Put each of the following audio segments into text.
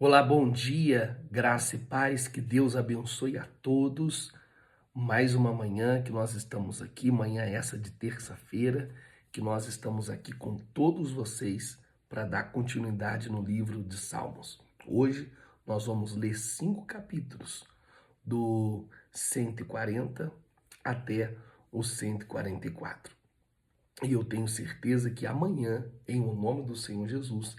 Olá, bom dia, graça e paz, que Deus abençoe a todos. Mais uma manhã que nós estamos aqui, manhã essa de terça-feira, que nós estamos aqui com todos vocês para dar continuidade no livro de Salmos. Hoje nós vamos ler 5 capítulos, do 140 até o 144. E eu tenho certeza que amanhã, em o nome do Senhor Jesus,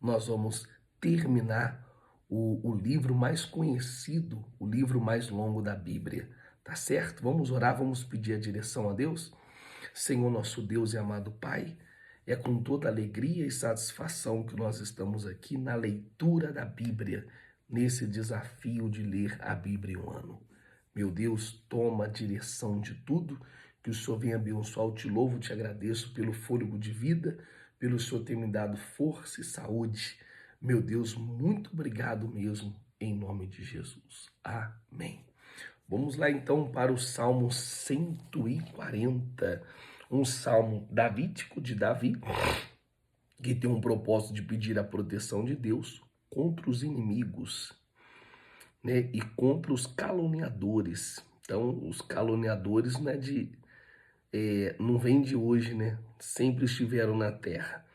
nós vamos terminar o livro mais conhecido, o livro mais longo da Bíblia. Tá certo? Vamos orar, vamos pedir a direção a Deus? Senhor nosso Deus e amado Pai, é com toda alegria e satisfação que nós estamos aqui na leitura da Bíblia, nesse desafio de ler a Bíblia em um ano. Meu Deus, toma a direção de tudo, que o Senhor venha abençoar. Eu te louvo, te agradeço pelo fôlego de vida, pelo Senhor ter me dado força e saúde. Meu Deus, muito obrigado mesmo, em nome de Jesus. Amém. Vamos lá então para o Salmo 140, um salmo davídico de Davi, que tem um propósito de pedir a proteção de Deus contra os inimigos, né, e contra os caluniadores. Então, os caluniadores não vem de hoje, né? Sempre estiveram na terra.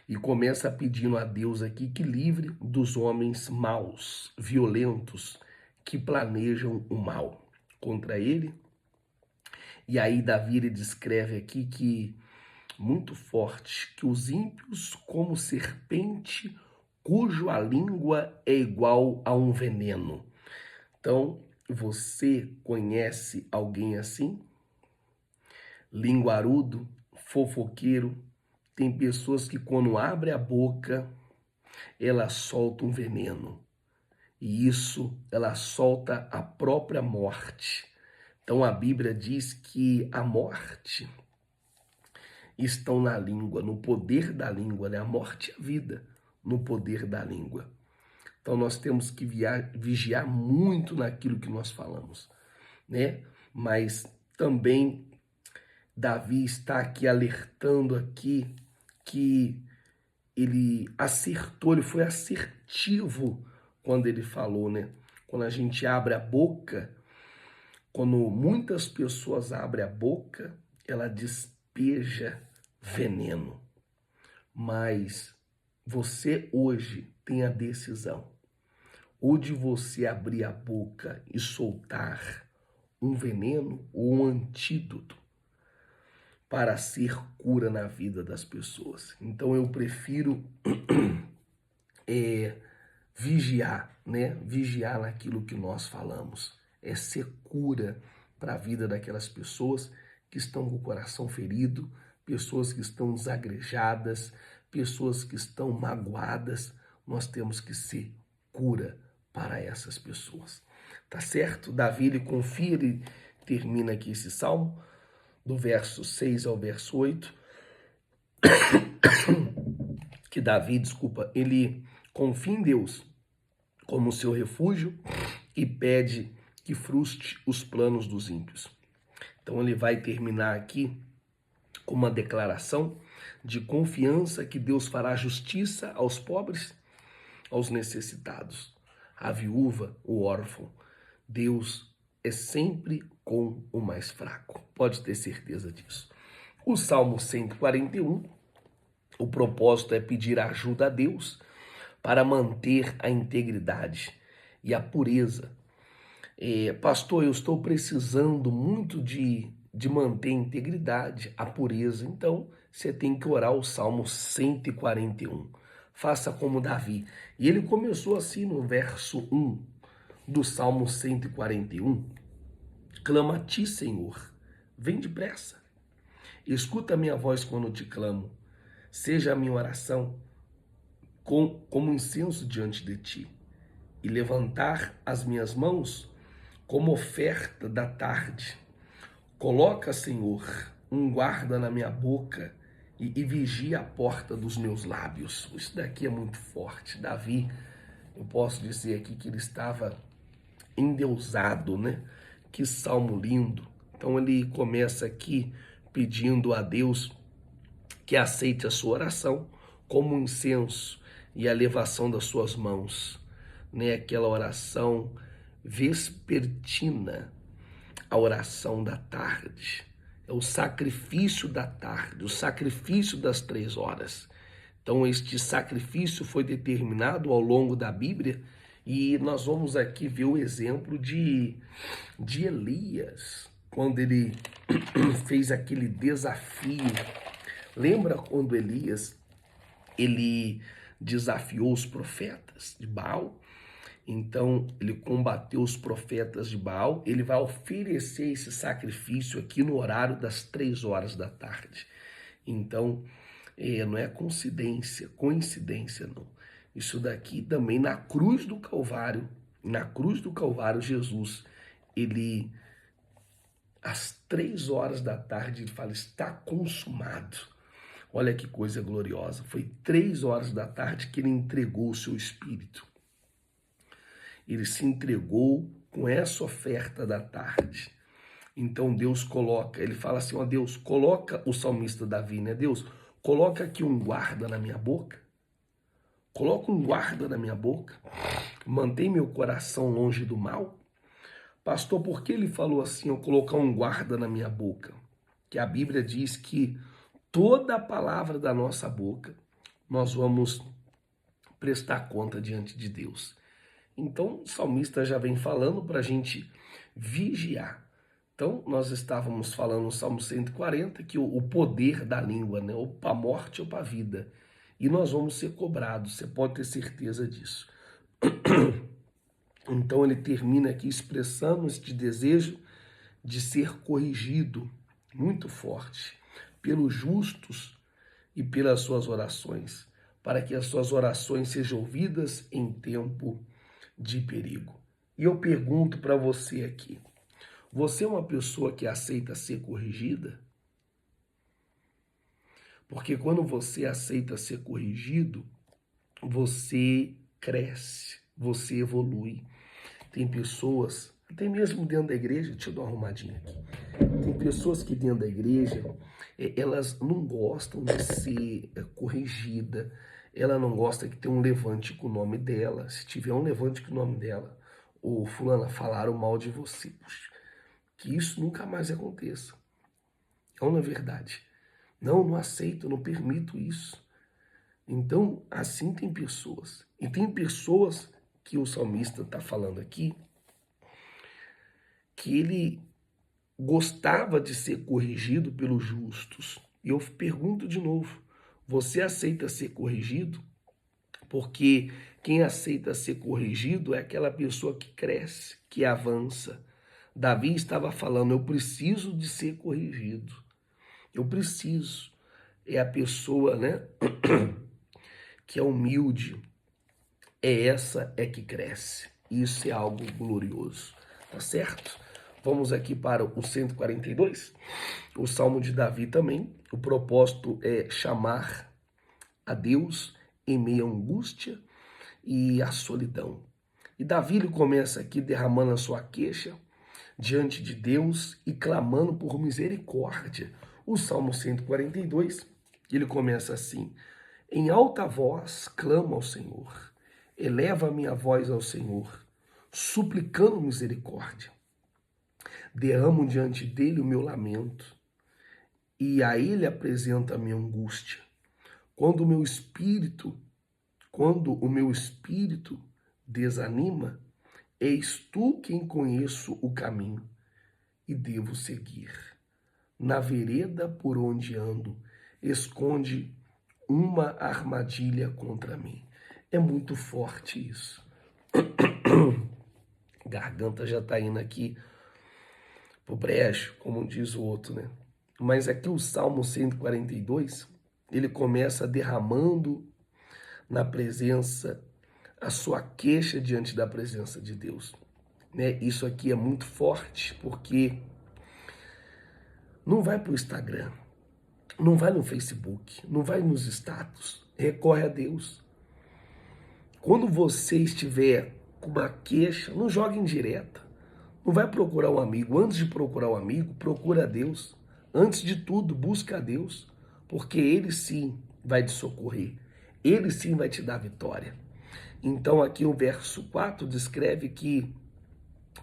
E começa pedindo a Deus aqui que livre dos homens maus, violentos, que planejam o mal contra ele. E aí Davi ele descreve aqui que, muito forte, que os ímpios como serpente, cujo a língua é igual a um veneno. Então, você conhece alguém assim? Linguarudo, fofoqueiro. Tem pessoas que quando abre a boca, ela solta um veneno. E isso, ela solta a própria morte. Então a Bíblia diz que a morte estão na língua, no poder da língua, né? A morte e a vida no poder da língua. Então nós temos que vigiar muito naquilo que nós falamos, né? Mas também Davi está aqui alertando aqui que ele acertou, ele foi assertivo quando ele falou, né? Quando a gente abre a boca, quando muitas pessoas abrem a boca, ela despeja veneno. Mas você hoje tem a decisão, ou de você abrir a boca e soltar um veneno ou um antídoto para ser cura na vida das pessoas. Então eu prefiro vigiar, né? Vigiar naquilo que nós falamos. É ser cura para a vida daquelas pessoas que estão com o coração ferido, pessoas que estão desagrejadas, pessoas que estão magoadas. Nós temos que ser cura para essas pessoas. Tá certo? Davi, ele confia, ele termina aqui esse salmo, do verso 6 ao verso 8, que Davi, ele confia em Deus como seu refúgio e pede que frustre os planos dos ímpios. Então ele vai terminar aqui com uma declaração de confiança que Deus fará justiça aos pobres, aos necessitados, à viúva, o órfão. Deus é sempre com o mais fraco. Pode ter certeza disso. O Salmo 141, o propósito é pedir ajuda a Deus para manter a integridade e a pureza. Pastor, eu estou precisando muito de manter a integridade, a pureza. Então, você tem que orar o Salmo 141. Faça como Davi. E ele começou assim no verso 1 do Salmo 141. Clama a ti, Senhor. Vem depressa. Escuta a minha voz quando eu te clamo. Seja a minha oração como incenso diante de ti. E levantar as minhas mãos como oferta da tarde. Coloca, Senhor, um guarda na minha boca e vigia a porta dos meus lábios. Isso daqui é muito forte. Davi, eu posso dizer aqui que ele estava endeusado, né? Que salmo lindo. Então ele começa aqui pedindo a Deus que aceite a sua oração como um incenso e a elevação das suas mãos. né, aquela oração vespertina, a oração da tarde. É o sacrifício da tarde, o sacrifício das 3 horas. Então, este sacrifício foi determinado ao longo da Bíblia e nós vamos aqui ver o exemplo de Elias, quando ele fez aquele desafio. Lembra quando Elias ele desafiou os profetas de Baal? Então, ele combateu os profetas de Baal, ele vai oferecer esse sacrifício aqui no horário das 3 horas da tarde. Então, não é coincidência não. Isso daqui também na cruz do Calvário, Jesus, ele, às 3 horas da tarde, ele fala, está consumado. Olha que coisa gloriosa, foi 3 horas da tarde que ele entregou o seu espírito. Ele se entregou com essa oferta da tarde. Então Deus coloca, ele fala assim, ó Deus, coloca o salmista Davi, né? Deus, coloca aqui um guarda na minha boca. Coloca um guarda na minha boca. Mantém meu coração longe do mal. Pastor, por que ele falou assim, eu colocar um guarda na minha boca? Que a Bíblia diz que toda a palavra da nossa boca nós vamos prestar conta diante de Deus. Então, o salmista já vem falando para a gente vigiar. Então, nós estávamos falando no Salmo 140 que o poder da língua, né? Ou para a morte ou para a vida. E nós vamos ser cobrados, você pode ter certeza disso. Então, ele termina aqui expressando este desejo de ser corrigido, muito forte, pelos justos e pelas suas orações, para que as suas orações sejam ouvidas em tempo de perigo. E eu pergunto para você aqui, você é uma pessoa que aceita ser corrigida? Porque quando você aceita ser corrigido, você cresce, você evolui. Tem pessoas, até mesmo dentro da igreja, deixa eu dar uma arrumadinha aqui. Tem pessoas que dentro da igreja, elas não gostam de ser corrigida, ela não gosta que tenha um levante com o nome dela. Se tiver um levante com o nome dela, ou fulana, falaram mal de você. Puxa, que isso nunca mais aconteça. Não é verdade. Não aceito, não permito isso. Então, assim tem pessoas. E tem pessoas que o salmista está falando aqui, que ele gostava de ser corrigido pelos justos. E eu pergunto de novo, você aceita ser corrigido? Porque quem aceita ser corrigido é aquela pessoa que cresce, que avança. Davi estava falando, eu preciso de ser corrigido. Eu preciso. É a pessoa, né, que é humilde. É que cresce. Isso é algo glorioso. Tá certo? Vamos aqui para o 142. O Salmo de Davi também. O propósito é chamar a Deus em meio à angústia e à solidão. E Davi ele começa aqui derramando a sua queixa diante de Deus e clamando por misericórdia. O Salmo 142, ele começa assim: em alta voz clamo ao Senhor, eleva a minha voz ao Senhor, suplicando misericórdia. Derramo diante dele o meu lamento, e a ele apresento a minha angústia. Quando o meu espírito desanima, eis tu quem conheço o caminho e devo seguir. Na vereda por onde ando, esconde uma armadilha contra mim. É muito forte isso. Garganta já tá indo aqui pro brejo, como diz o outro, né? Mas aqui o Salmo 142, ele começa derramando na presença, a sua queixa diante da presença de Deus. Né? Isso aqui é muito forte, porque não vai para o Instagram, não vai no Facebook, não vai nos status, recorre a Deus. Quando você estiver com uma queixa, não jogue em direta, não vai procurar um amigo. Antes de procurar um amigo, procura a Deus. Antes de tudo, busca a Deus, porque Ele sim vai te socorrer, Ele sim vai te dar vitória. Então aqui o verso 4 descreve que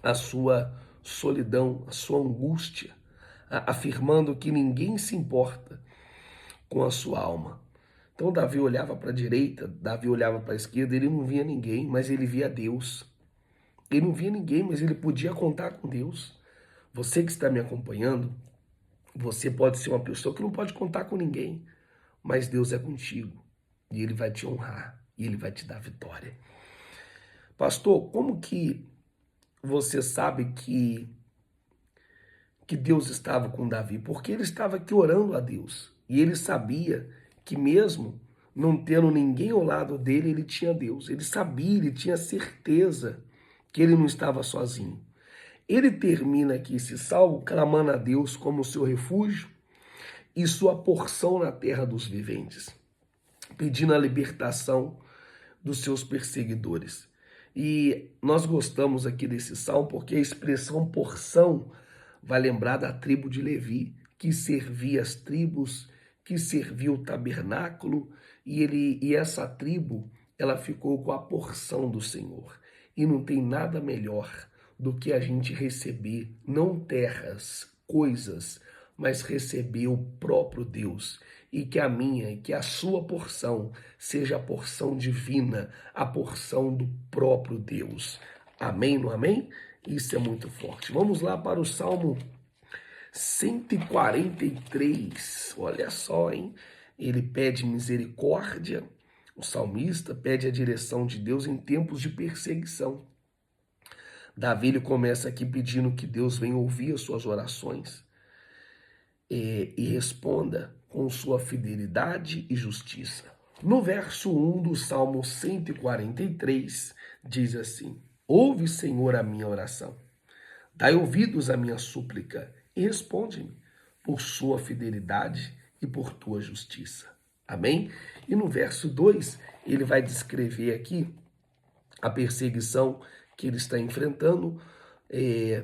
a sua solidão, a sua angústia, afirmando que ninguém se importa com a sua alma. Então Davi olhava para a direita, Davi olhava para a esquerda, ele não via ninguém, mas ele via Deus. Ele não via ninguém, mas ele podia contar com Deus. Você que está me acompanhando, você pode ser uma pessoa que não pode contar com ninguém, mas Deus é contigo e Ele vai te honrar e Ele vai te dar vitória. Pastor, como que você sabe que Deus estava com Davi? Porque ele estava aqui orando a Deus e ele sabia que mesmo não tendo ninguém ao lado dele, ele tinha Deus. Ele sabia, ele tinha certeza que ele não estava sozinho. Ele termina aqui esse salmo clamando a Deus como seu refúgio e sua porção na terra dos viventes, pedindo a libertação dos seus perseguidores. E nós gostamos aqui desse salmo porque a expressão porção vai lembrar da tribo de Levi, que servia as tribos, que servia o tabernáculo, e essa tribo, ela ficou com a porção do Senhor. E não tem nada melhor do que a gente receber, não terras, coisas, mas receber o próprio Deus. E que a minha e que a sua porção seja a porção divina, a porção do próprio Deus. Amém, não amém? Isso é muito forte. Vamos lá para o Salmo 143. Olha só, hein? Ele pede misericórdia. O salmista pede a direção de Deus em tempos de perseguição. Davi ele começa aqui pedindo que Deus venha ouvir as suas orações e responda com sua fidelidade e justiça. No verso 1 do Salmo 143, diz assim: Ouve, Senhor, a minha oração, dai ouvidos à minha súplica e responde-me por sua fidelidade e por tua justiça. Amém? E no verso 2, ele vai descrever aqui a perseguição que ele está enfrentando e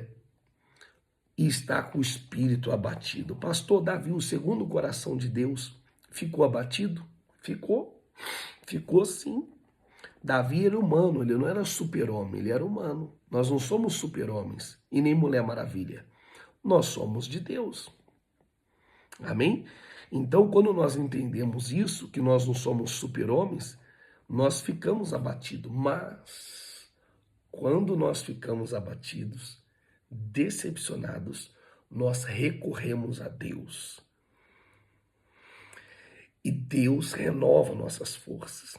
está com o espírito abatido. Pastor Davi, o segundo coração de Deus, ficou abatido? Ficou sim. Davi era humano, ele não era super-homem, ele era humano. Nós não somos super-homens e nem Mulher Maravilha. Nós somos de Deus. Amém? Então, quando nós entendemos isso, que nós não somos super-homens, nós ficamos abatidos. Mas, quando nós ficamos abatidos, decepcionados, nós recorremos a Deus. E Deus renova nossas forças.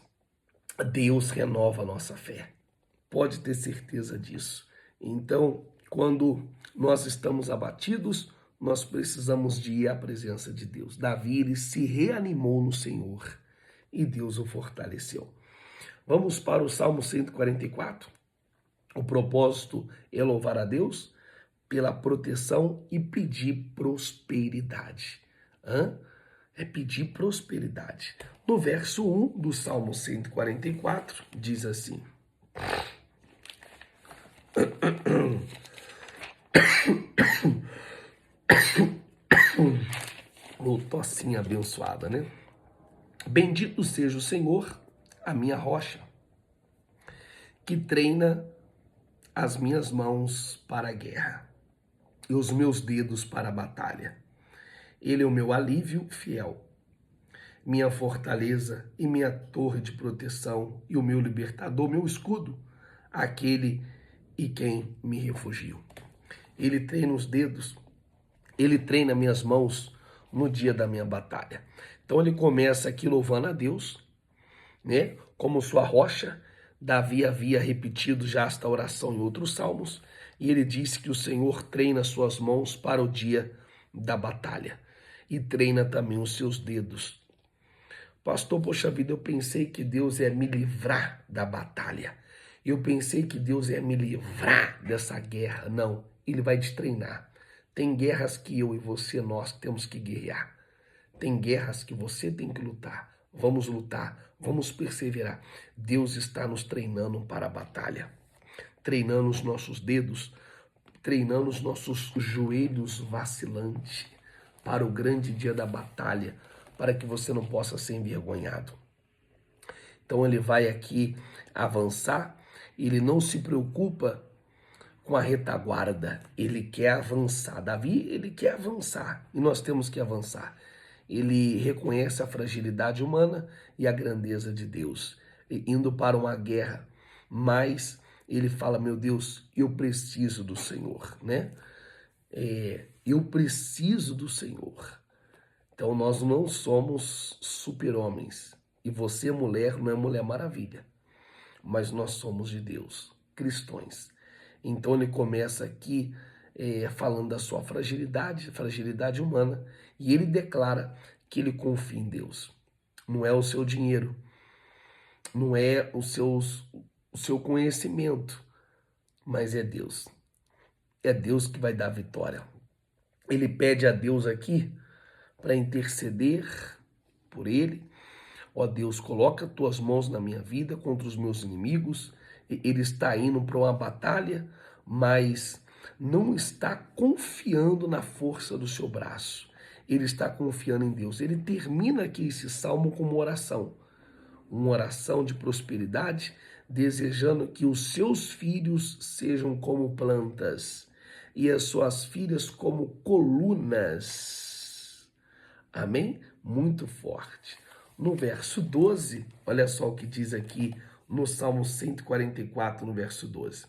Deus renova a nossa fé. Pode ter certeza disso. Então, quando nós estamos abatidos, nós precisamos de ir à presença de Deus. Davi, ele se reanimou no Senhor e Deus o fortaleceu. Vamos para o Salmo 144. O propósito é louvar a Deus pela proteção e pedir prosperidade. É pedir prosperidade. No verso 1 do Salmo 144, diz assim: tossinha abençoada, né? Bendito seja o Senhor, a minha rocha, que treina as minhas mãos para a guerra e os meus dedos para a batalha. Ele é o meu alívio fiel, minha fortaleza e minha torre de proteção e o meu libertador, meu escudo, aquele em quem me refugio. Ele treina os dedos, ele treina minhas mãos no dia da minha batalha. Então ele começa aqui louvando a Deus, né? Como sua rocha. Davi havia repetido já esta oração em outros salmos, e ele disse que o Senhor treina suas mãos para o dia da batalha e treina também os seus dedos. Pastor, poxa vida, eu pensei que Deus ia me livrar da batalha. Eu pensei que Deus ia me livrar dessa guerra. Não, Ele vai te treinar. Tem guerras que eu e você, nós temos que guerrear. Tem guerras que você tem que lutar. Vamos lutar, vamos perseverar. Deus está nos treinando para a batalha. Treinando os nossos dedos, treinando os nossos joelhos vacilantes para o grande dia da batalha, para que você não possa ser envergonhado. Então ele vai aqui avançar, ele não se preocupa com a retaguarda, ele quer avançar. Davi, ele quer avançar e nós temos que avançar. Ele reconhece a fragilidade humana e a grandeza de Deus, indo para uma guerra, mas ele fala, meu Deus, eu preciso do Senhor, né? Eu preciso do Senhor. Então nós não somos super-homens. E você, mulher, não é Mulher Maravilha. Mas nós somos de Deus, cristãos. Então ele começa aqui falando da sua fragilidade humana. E ele declara que ele confia em Deus. Não é o seu dinheiro, não é o seu conhecimento, mas é Deus. É Deus que vai dar a vitória. Ele pede a Deus aqui para interceder por ele. Ó Deus, coloca tuas mãos na minha vida contra os meus inimigos. Ele está indo para uma batalha, mas não está confiando na força do seu braço. Ele está confiando em Deus. Ele termina aqui esse salmo com uma oração de prosperidade, desejando que os seus filhos sejam como plantas e as suas filhas como colunas. Amém? Muito forte. No verso 12, olha só o que diz aqui no Salmo 144, no verso 12.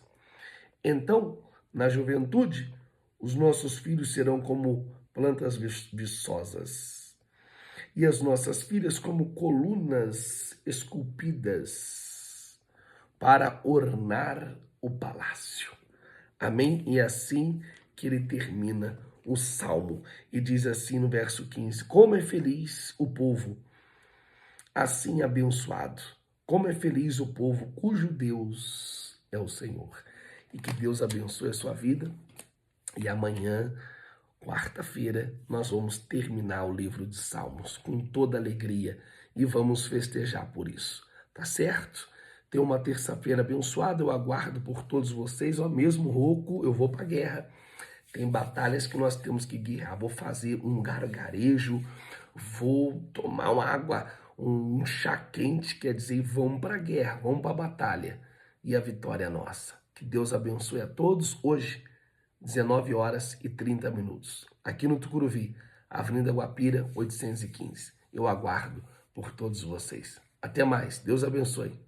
Então, na juventude, os nossos filhos serão como plantas viçosas, e as nossas filhas como colunas esculpidas para ornar o palácio. Amém? E assim que ele termina o salmo e diz assim no verso 15: como é feliz o povo assim abençoado, como é feliz o povo cujo Deus é o Senhor. E que Deus abençoe a sua vida. E amanhã, quarta-feira, nós vamos terminar o livro de Salmos com toda alegria e vamos festejar por isso, tá certo? Tenha uma terça-feira abençoada, eu aguardo por todos vocês, ó, mesmo rouco, eu vou para a guerra. Tem batalhas que nós temos que guerrear. Vou fazer um gargarejo, vou tomar uma água, um chá quente, quer dizer, vamos para a guerra, vamos para a batalha. E a vitória é nossa. Que Deus abençoe a todos. Hoje, 19h30, aqui no Tucuruvi, Avenida Guapira, 815. Eu aguardo por todos vocês. Até mais. Deus abençoe.